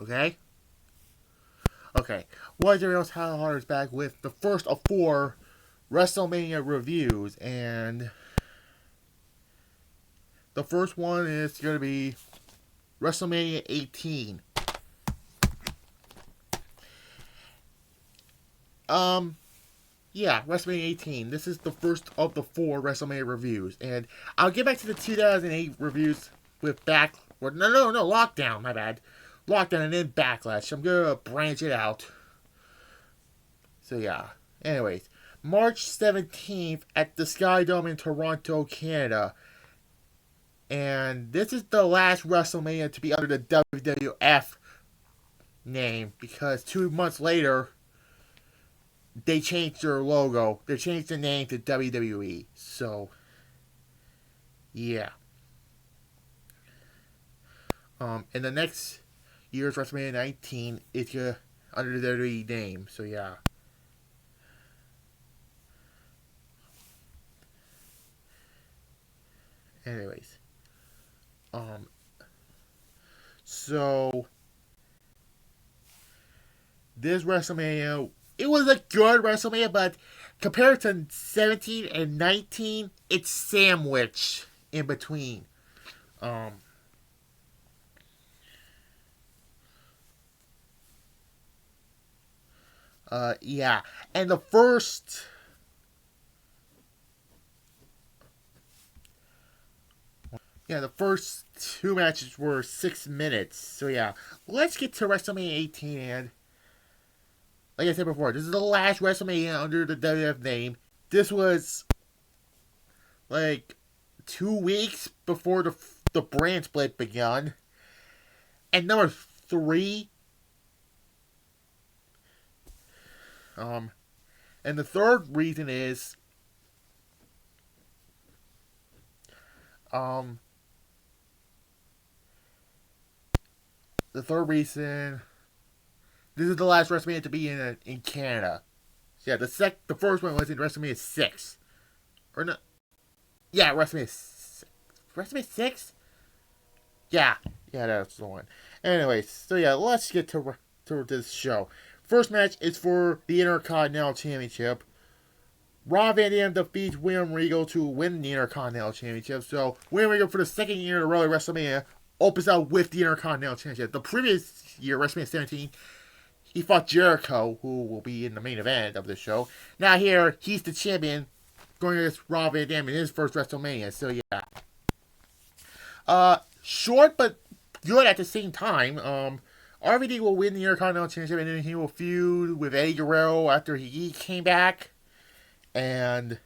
Okay? Okay. What else Hard is back with the first of 4 WrestleMania reviews, and the first one is going to be WrestleMania 18. Um, yeah, WrestleMania 18. This is the first of the 4 WrestleMania reviews, and I'll get back to the 2008 reviews with Lockdown. My bad, Lockdown and then Backlash. I'm gonna branch it out. So yeah. Anyways, March 17th at the Sky Dome in Toronto, Canada. And this is the last WrestleMania to be under the WWF name, because 2 months later, they changed their logo. They changed the name to WWE. So, yeah. And the next year's WrestleMania 19 is under the WWE name. So, yeah. Anyways. Um, so, this WrestleMania, it was a good WrestleMania, but compared to 17 and 19, it's sandwiched in between. Um, yeah. And the first 2 matches were 6 minutes. So yeah, let's get to WrestleMania 18. And like I said before, this is the last WrestleMania under the WWF name. This was like 2 weeks before the brand split begun. And number 3, and the third reason is, um, the third reason, this is the last WrestleMania to be in Canada. So yeah, the first one was in WrestleMania 6. Or not. Yeah, WrestleMania 6? Yeah. Yeah, that's the one. Anyways, so yeah, let's get to this show. First match is for the Intercontinental Championship. Rob Van Dam defeats William Regal to win the Intercontinental Championship. So, William Regal, for the second year in a row at WrestleMania, opens out with the Intercontinental Championship. The previous year, WrestleMania 17, he fought Jericho, who will be in the main event of the show. Now here, he's the champion, going against Rob Van Dam in his first WrestleMania. So yeah, short but good at the same time. RVD will win the Intercontinental Championship, and then he will feud with Eddie Guerrero after he came back. And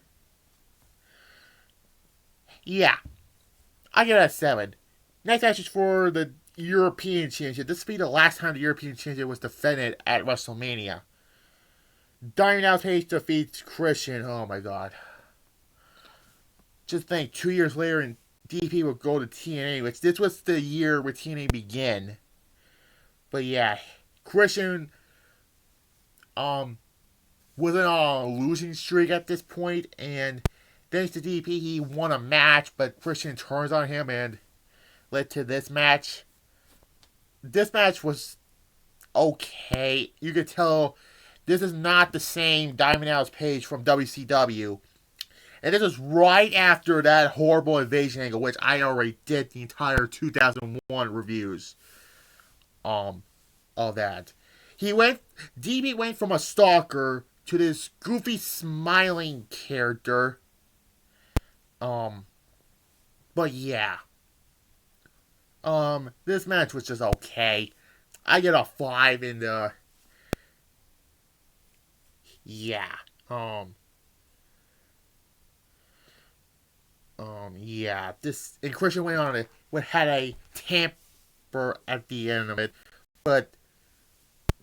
yeah, I give it a 7. Next match is for the European Championship. This will be the last time the European Championship was defended at WrestleMania. Diamond Dallas Page defeats Christian. Oh my god. Just think, 2 years later, and DP will go to TNA, which this was the year where TNA began. But yeah, Christian wasn't on a losing streak at this point, and thanks to DP, he won a match, but Christian turns on him and led to this match. This match was okay. You could tell this is not the same Diamond Dallas Page from WCW. And this was right after that horrible invasion angle, which I already did the entire 2001 reviews of that. DB went from a stalker to this goofy smiling character. But yeah. This match was just okay. I get a 5 in the, yeah. Yeah. This, and Christian went on had a tamper at the end of it. But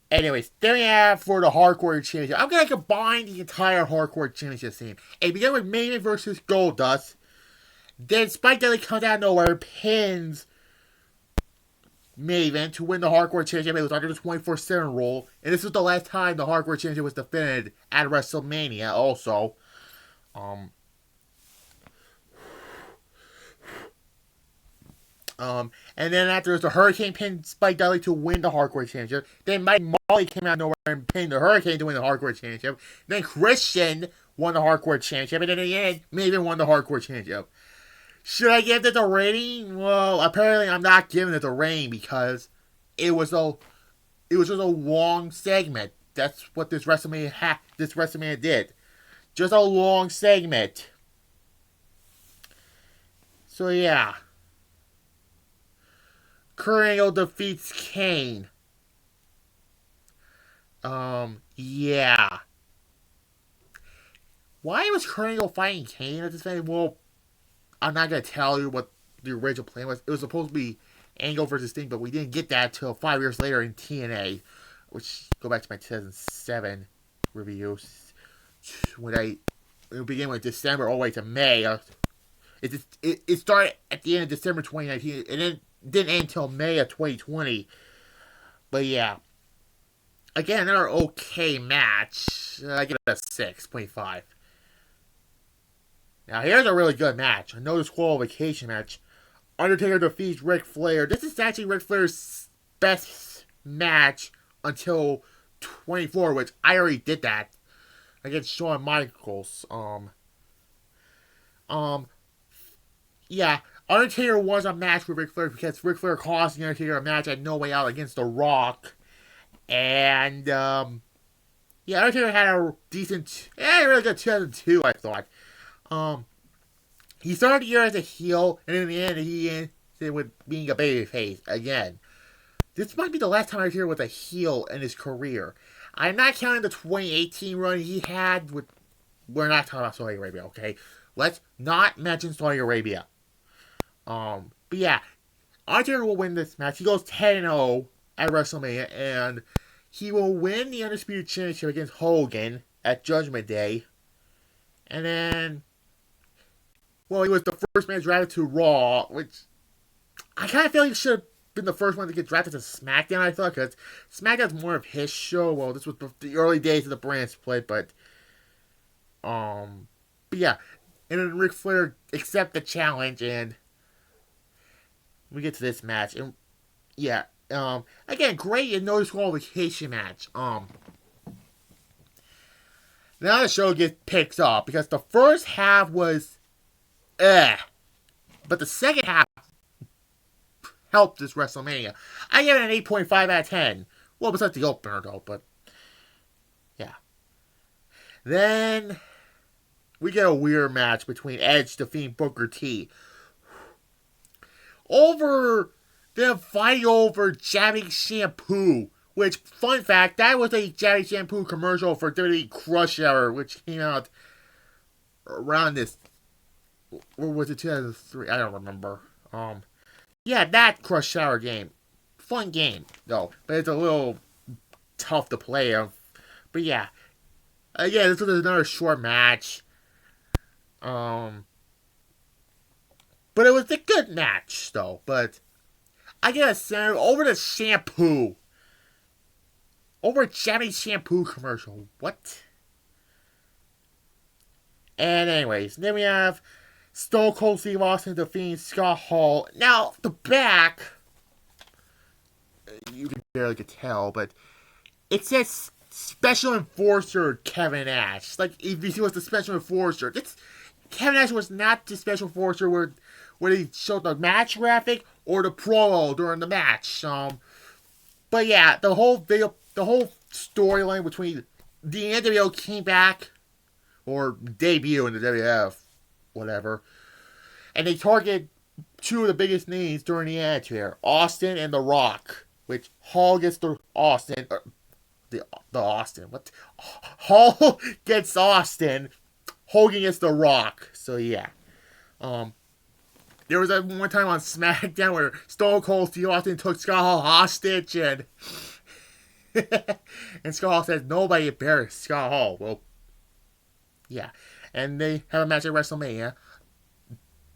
anyways, then we have for the Hardcore Championship. I'm gonna combine the entire Hardcore Championship scene. And begin with Maven versus Goldust. Then Spike Dudley comes out of nowhere, pins Maven to win the Hardcore Championship. It was under the 24/7 rule. And this was the last time the Hardcore Championship was defended at WrestleMania also. And then after the Hurricane pinned Spike Dudley to win the Hardcore Championship. Then Mike Molly came out of nowhere and pinned the Hurricane to win the Hardcore Championship. Then Christian won the Hardcore Championship. And then in the end, Maven won the Hardcore Championship. Should I give this a rating? Well, apparently I'm not giving it a rating because it was just a long segment. That's what this WrestleMania did. Just a long segment. So yeah. Kurt Angle defeats Kane. Yeah. Why was Kurt Angle fighting Kane at this time? Well, I'm not gonna tell you what the original plan was. It was supposed to be Angle versus Sting, but we didn't get that till 5 years later in TNA, which go back to my 2007 reviews when it began with December all the way to May. It started at the end of December 2019, and then didn't end until May of 2020. But yeah, again, another okay match. I give it a 6.5. Now here's a really good match. A no disqualification match. Undertaker defeats Ric Flair. This is actually Ric Flair's best match until 24, which I already did that against Shawn Michaels. Yeah, Undertaker was a match with Ric Flair because Ric Flair cost the Undertaker a match at No Way Out against The Rock. And, yeah, Undertaker had a decent, really good 2002, I thought. He started the year as a heel, and in the end, he ended with being a babyface again. This might be the last time I hear with a heel in his career. I'm not counting the 2018 run he had with. We're not talking about Saudi Arabia, okay? Let's not mention Saudi Arabia. But yeah, Undertaker will win this match. He goes 10-0 at WrestleMania, and he will win the Undisputed Championship against Hogan at Judgment Day. And then, well, he was the first man drafted to Raw, which I kind of feel he should have been the first one to get drafted to SmackDown, I thought, because SmackDown's more of his show. Well, this was the early days of the brand split, but yeah. And then Ric Flair accept the challenge, and we get to this match. And yeah, again, great and no disqualification match. Now the show picks up because the first half was but the second half helped this WrestleMania. I give it an 8.5 out of 10. Well, besides the opener though, but yeah. Then we get a weird match between Edge defeating Booker T. They're fighting over Jabbing Shampoo. Which, fun fact, that was a Jabbing Shampoo commercial for WWE Crush Hour, which came out around this, or was it 2003? I don't remember. Yeah, that Crush Hour game. Fun game, though, but it's a little tough to play. But yeah, again, this was another short match. But it was a good match, though. But I gotta say, over the Shampoo. Over a Jabbing Shampoo commercial. What? And anyways, then we have Stone Cold Steve Austin defeating Scott Hall. Now, the back, you can barely tell, but it says Special Enforcer Kevin Nash. Like, if you see what's the Special Enforcer, Kevin Nash was not the Special Enforcer where he showed the match graphic or the promo during the match. But yeah, the whole storyline between the NWO came back, or debut in the WWF, whatever, and they targeted two of the biggest names during the Attitude Era, Austin and The Rock, which Hall gets the Austin, the Austin, what? Hall gets Austin, Hogan gets The Rock, so yeah. There was that one time on SmackDown where Stone Cold Steve Austin took Scott Hall hostage, and Scott Hall says nobody embarrassed Scott Hall. Well, yeah. And they have a match at WrestleMania.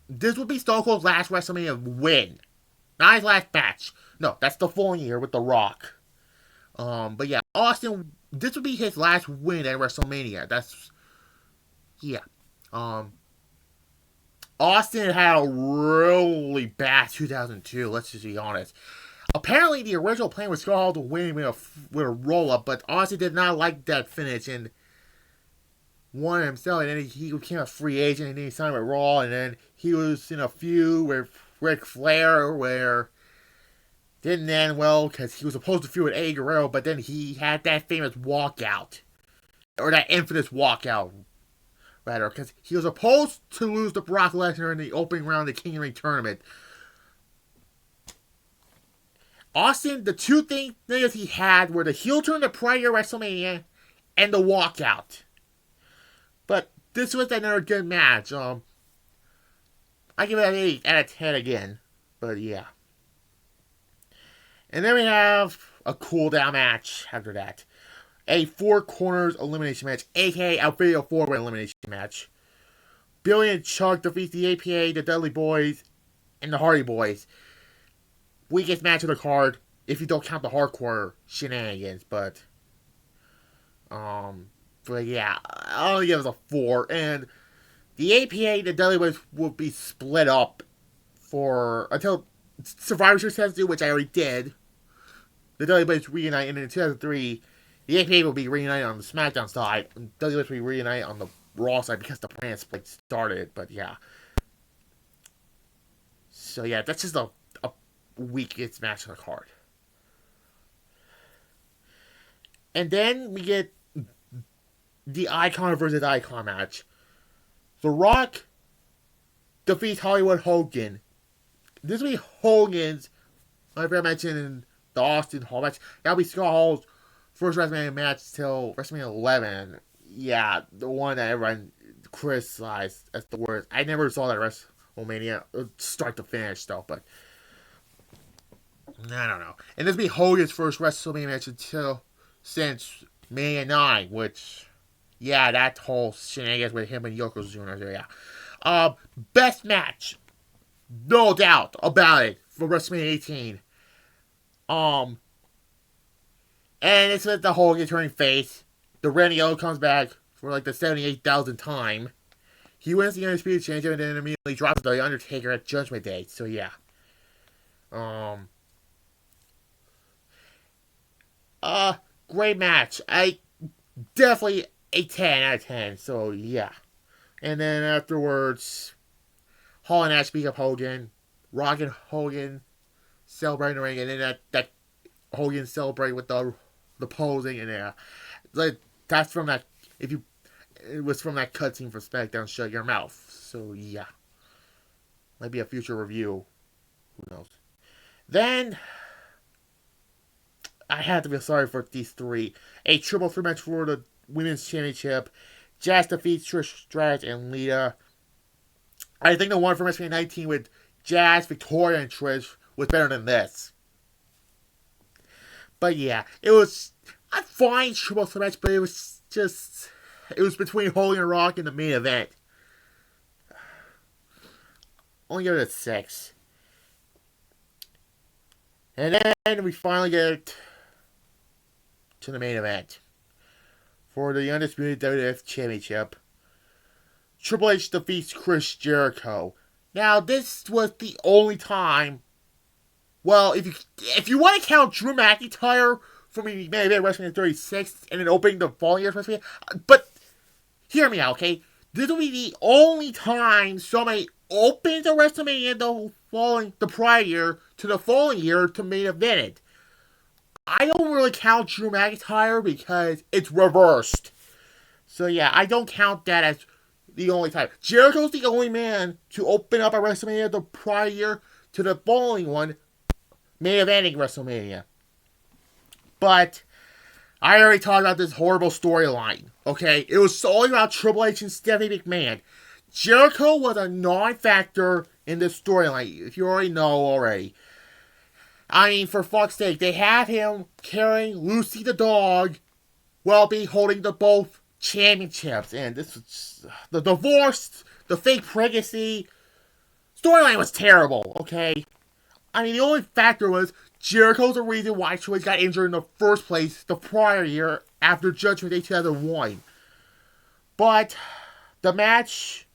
This would be Stone Cold's last WrestleMania win. Not his last match. No, that's the following year with The Rock. But yeah, Austin, this would be his last win at WrestleMania. Yeah. Austin had a really bad 2002, let's just be honest. Apparently, the original plan was Scott Hall to win with a roll-up, but Austin did not like that finish and won himself, and then he became a free agent, and then he signed with Raw, and then he was in a feud with Ric Flair where didn't end well because he was supposed to feud with Eddie Guerrero, but then he had that famous walkout, or that infamous walkout, rather, because he was supposed to lose to Brock Lesnar in the opening round of the King of the Ring tournament. Austin, the two things he had were the heel turn to prior WrestleMania and the walkout. But this was another good match. I give it an 8 out of 10 again. But yeah. And then we have a cool down match after that. A Four Corners elimination match, aka a Fatal 4-Way elimination match. Billy and Chuck defeat the APA, the Dudley Boys, and the Hardy Boys. Weakest match of the card, if you don't count the hardcore shenanigans, but yeah, I'll only give it a 4, and the APA, the Dudley Boys will be split up until Survivor Series has to do, which I already did. The Dudley Boys reunite, and in 2003, the APA will be reunited on the SmackDown side, and Dudley Boys will be reunited on the Raw side because the brand split started, but yeah. So yeah, that's just a weakest match on the card. And then we get the Icon versus Icon match. The Rock defeats Hollywood Hogan. This will be Hogan's, like I mentioned in the Austin Hall match, that'll be Scott Hall's first WrestleMania match till WrestleMania 11. Yeah, the one that everyone criticized as the worst. I never saw that WrestleMania start to finish though, but I don't know. And this will be Hogan's first WrestleMania match since Mania 9, which, yeah, that whole shenanigans with him and Yokozuna, yeah. Best match, no doubt about it, for WrestleMania 18. And it's with the Hogan turning face. The Randy Orton comes back for like the 78,000th time. He wins the Undisputed Championship and then immediately drops the Undertaker at Judgment Day. So yeah. Great match. I definitely a 10 out of 10. So yeah. And then afterwards, Hall and Nash beat up Hogan. Rock and Hogan celebrating the ring, and then that Hogan celebrate with the posing, and yeah, like that's from that. It was from that cutscene from SmackDown. Shut Your Mouth. So yeah, might be a future review. Who knows? Then I had to feel sorry for these three. A triple threat match for the Women's Championship. Jazz defeats Trish Stratus and Lita. I think the one from WrestleMania 19 with Jazz, Victoria, and Trish was better than this. But yeah, it was a fine triple threat match, but it was between Hogan and Rock in the main event. Only give it a 6. And then we finally get to the main event for the Undisputed WWF Championship. Triple H defeats Chris Jericho. Now, this was the only time. Well, if you want to count Drew McIntyre from the main event WrestleMania 36 and then opening the following year's WrestleMania, but hear me out, okay? This will be the only time somebody opens a WrestleMania the prior year to the following year to main event it. I don't really count Drew McIntyre because it's reversed. So yeah, I don't count that as the only time. Jericho's the only man to open up a WrestleMania the prior year to the following one, main eventing WrestleMania. But I already talked about this horrible storyline, okay? It was solely about Triple H and Stephanie McMahon. Jericho was a non-factor in this storyline, if you already know already. I mean, for fuck's sake, they have him carrying Lucy the dog while be holding the both championships. And this was the divorce, the fake pregnancy. Storyline was terrible, okay? I mean, the only factor was Jericho's the reason why Triple H got injured in the first place the prior year after Judgment Day 2001. But the match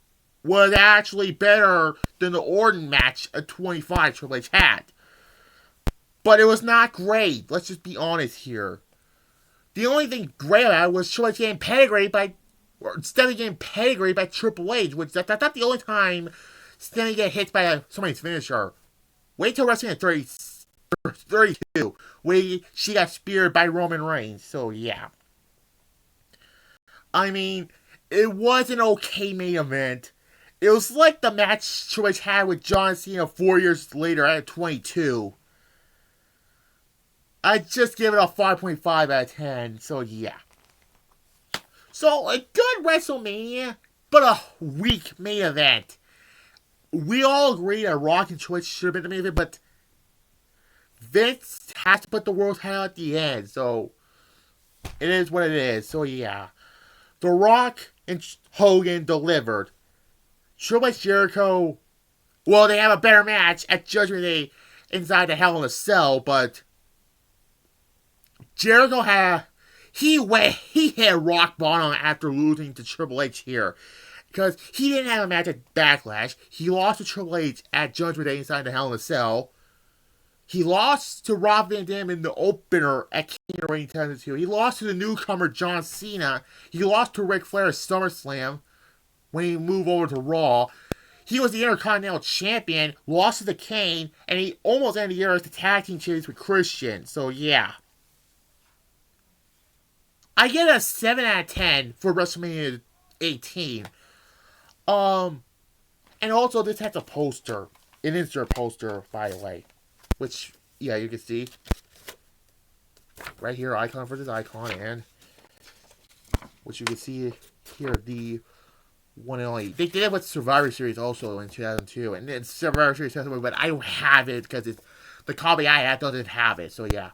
was actually better than the Orton match at 25 Triple H had. But it was not great. Let's just be honest here. The only thing great about it was Triple H getting pedigreed by, or Stephanie getting pedigreed by Triple H, which that's not the only time Stephanie get hit by somebody's finisher. Wait till WrestleMania 32, where she got speared by Roman Reigns. So yeah. I mean, it was an okay main event. It was like the match Triple H had with John Cena 4 years later at 22. I'd just give it a 5.5 out of 10, so yeah. So, a good WrestleMania, but a weak main event. We all agree that Rock and Triple H should have been the main event, but Vince has to put the world title at the end, so it is what it is, so yeah. The Rock and Hogan delivered. Triple H Jericho, well, they have a better match at Judgment Day inside the Hell in a Cell, but Jericho he hit rock bottom after losing to Triple H here. Because he didn't have a match at Backlash. He lost to Triple H at Judgment Day inside the Hell in a Cell. He lost to Rob Van Dam in the opener at King of the Ring 10-2. He lost to the newcomer John Cena. He lost to Ric Flair at SummerSlam when he moved over to Raw. He was the Intercontinental Champion, lost to the Kane, and he almost ended the year as the tag team champions with Christian. So yeah. I get a 7 out of 10 for WrestleMania 18. And also this has a poster. An insert poster, by the way. Which, yeah, you can see. Right here, icon for this icon, and which you can see here, the one and only. They did it with Survivor Series also in 2002, and then Survivor Series Testimony, but I don't have it because the copy I had doesn't have it, so yeah.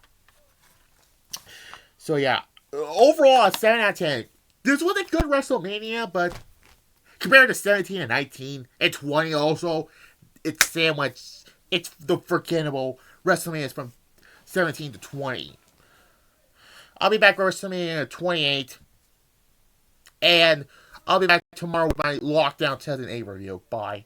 So yeah. Overall, a 7 out of 10. This was a good WrestleMania, but compared to 17 and 19 and 20 also, it's sandwiched. It's the forgettable WrestleMania from 17 to 20. I'll be back with WrestleMania 28. And I'll be back tomorrow with my Lockdown 2008 review. Bye.